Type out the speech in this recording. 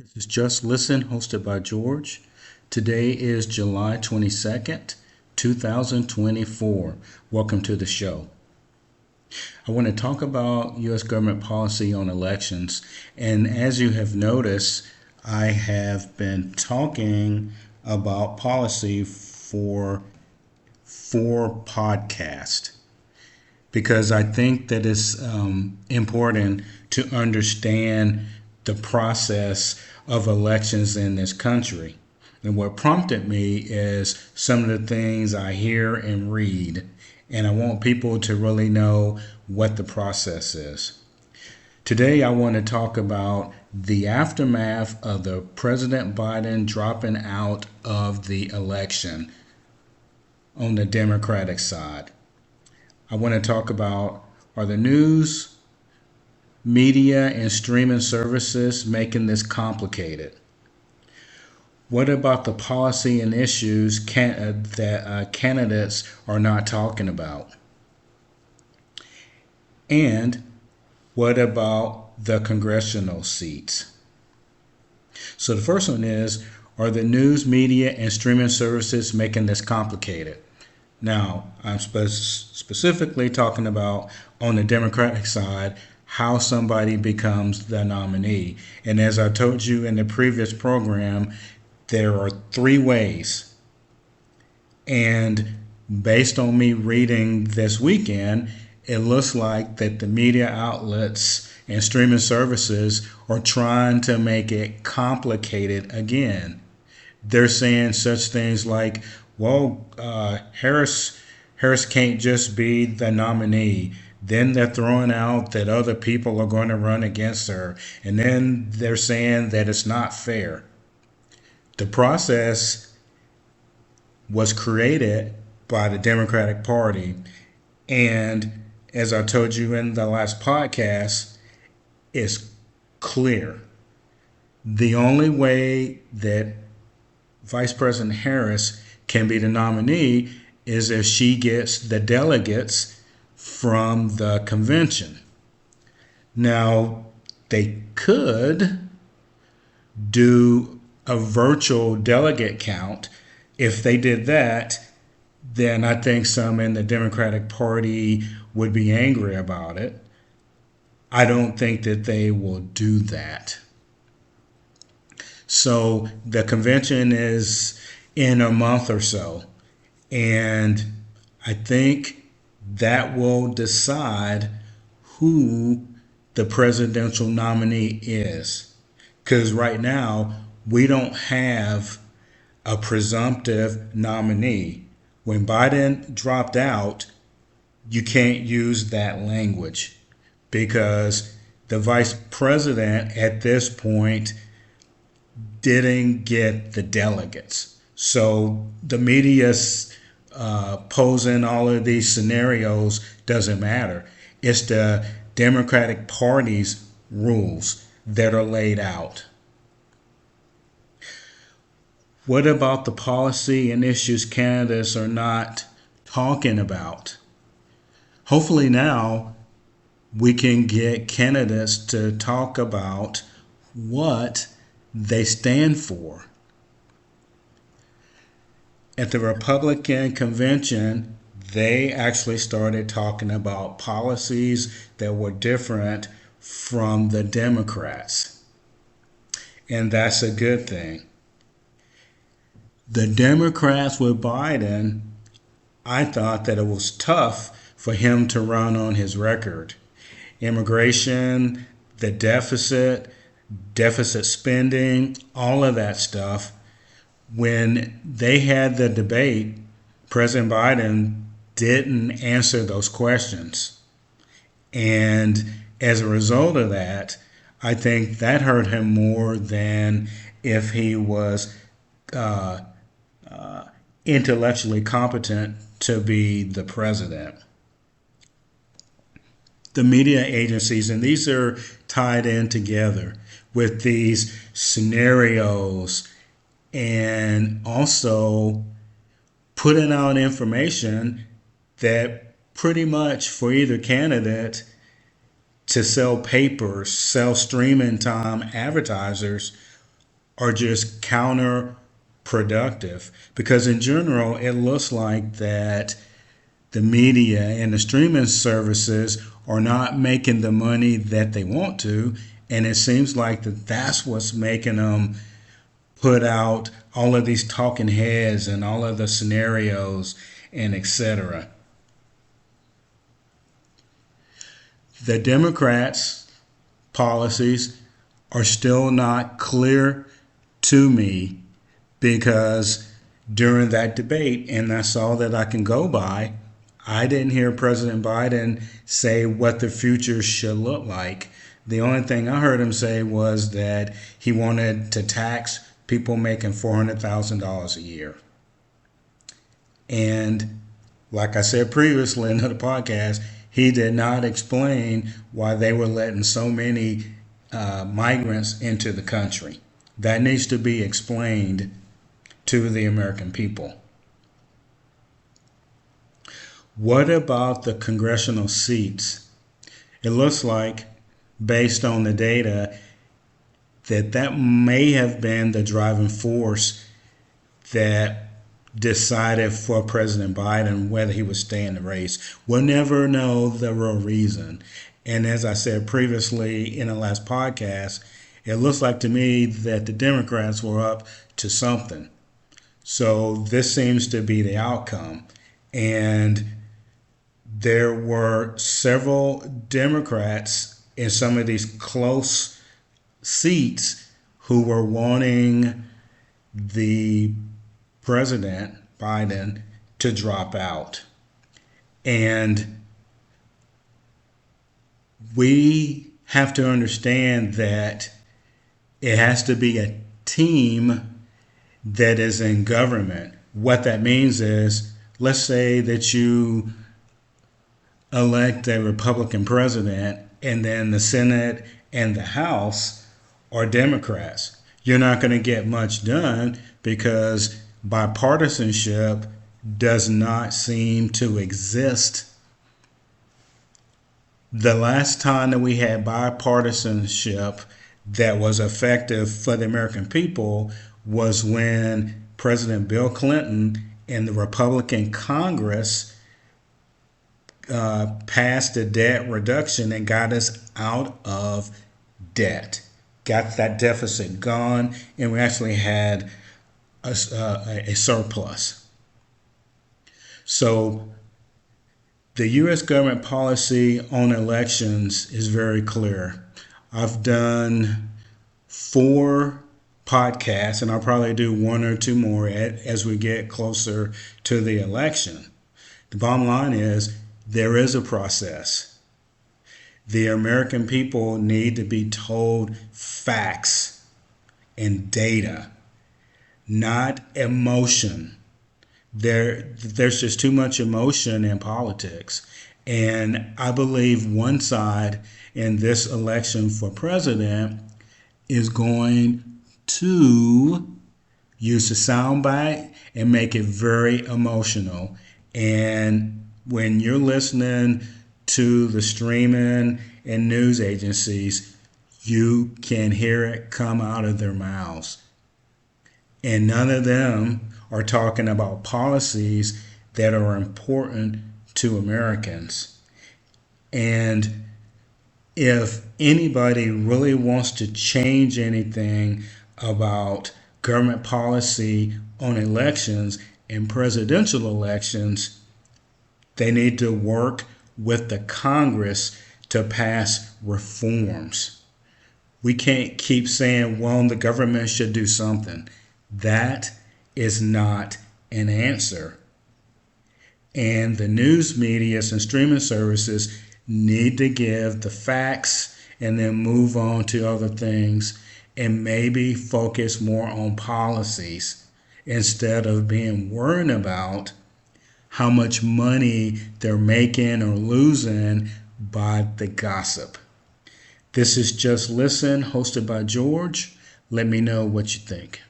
This is Just Listen, hosted by George. Today is July 22nd, 2024. Welcome to the show. I want to talk about U.S. government policy on elections. And as you have noticed, I have been talking about policy for 4 podcasts because I think that it's important to understand the process of elections in this country. And what prompted me is some of the things I hear and read, and I want people to really know what the process is. Today, I want to talk about the aftermath of the President Biden dropping out of the election on the Democratic side. I want to talk about, are the news, media, and streaming services making this complicated? What about the policy and issues that candidates are not talking about? And what about the congressional seats? So the first one is, are the news, media, and streaming services making this complicated? Now, I'm specifically talking about on the Democratic side, how somebody becomes the nominee. And as I told you in the previous program, there are 3 ways. And based on me reading this weekend, it looks like that the media outlets and streaming services are trying to make it complicated again. They're saying such things like, well, Harris can't just be the nominee. Then they're throwing out that other people are going to run against her. And then they're saying that it's not fair. The process was created by the Democratic Party. And as I told you in the last podcast, it's clear. The only way that Vice President Harris can be the nominee is if she gets the delegates from the convention. Now, they could do a virtual delegate count. If they did that, then I think some in the Democratic Party would be angry about it. I don't think that they will do that. So the convention is in a month or so, and I think that will decide who the presidential nominee is. Because right now, we don't have a presumptive nominee. When Biden dropped out, you can't use that language because the vice president at this point didn't get the delegates. So the media's posing all of these scenarios doesn't matter. It's the Democratic Party's rules that are laid out. What about the policy and issues candidates are not talking about? Hopefully now we can get candidates to talk about what they stand for. At the Republican convention, they actually started talking about policies that were different from the Democrats. And that's a good thing. The Democrats with Biden, I thought that it was tough for him to run on his record. Immigration, the deficit spending, all of that stuff. When they had the debate, President Biden didn't answer those questions. And as a result of that, I think that hurt him more than if he was intellectually competent to be the president. The media agencies, and these are tied in together with these scenarios and also putting out information that pretty much for either candidate to sell papers, sell streaming time, advertisers, are just counterproductive, because in general it looks like that the media and the streaming services are not making the money that they want to, and it seems like that's what's making them put out all of these talking heads and all of the scenarios and etc. The Democrats' policies are still not clear to me, because during that debate, and that's all that I can go by, I didn't hear President Biden say what the future should look like. The only thing I heard him say was that he wanted to tax people making $400,000 a year. And like I said previously in the podcast, he did not explain why they were letting so many migrants into the country. That needs to be explained to the American people. What about the congressional seats? It looks like, based on the data, that may have been the driving force that decided for President Biden whether he would stay in the race. We'll never know the real reason. And as I said previously in the last podcast, it looks like to me that the Democrats were up to something. So this seems to be the outcome. And there were several Democrats in some of these close seats who were wanting the President Biden to drop out. And we have to understand that it has to be a team that is in government. What that means is, let's say that you elect a Republican president and then the Senate and the House are Democrats. You're not going to get much done because bipartisanship does not seem to exist. The last time that we had bipartisanship that was effective for the American people was when President Bill Clinton and the Republican Congress passed a debt reduction and got us out of debt, got that deficit gone, and we actually had a surplus. So the U.S. government policy on elections is very clear. I've done 4 podcasts, and I'll probably do 1 or 2 more as we get closer to the election. The bottom line is there is a process. The American people need to be told facts and data, not emotion. There's just too much emotion in politics. And I believe one side in this election for president is going to use the soundbite and make it very emotional. And when you're listening to the streaming and news agencies, you can hear it come out of their mouths. And none of them are talking about policies that are important to Americans. And if anybody really wants to change anything about government policy on elections and presidential elections, they need to work with the Congress to pass reforms. We can't keep saying, well, the government should do something. That is not an answer. And the news media and streaming services need to give the facts and then move on to other things and maybe focus more on policies instead of being worried about how much money they're making or losing by the gossip. This is Just Listen, hosted by George. Let me know what you think.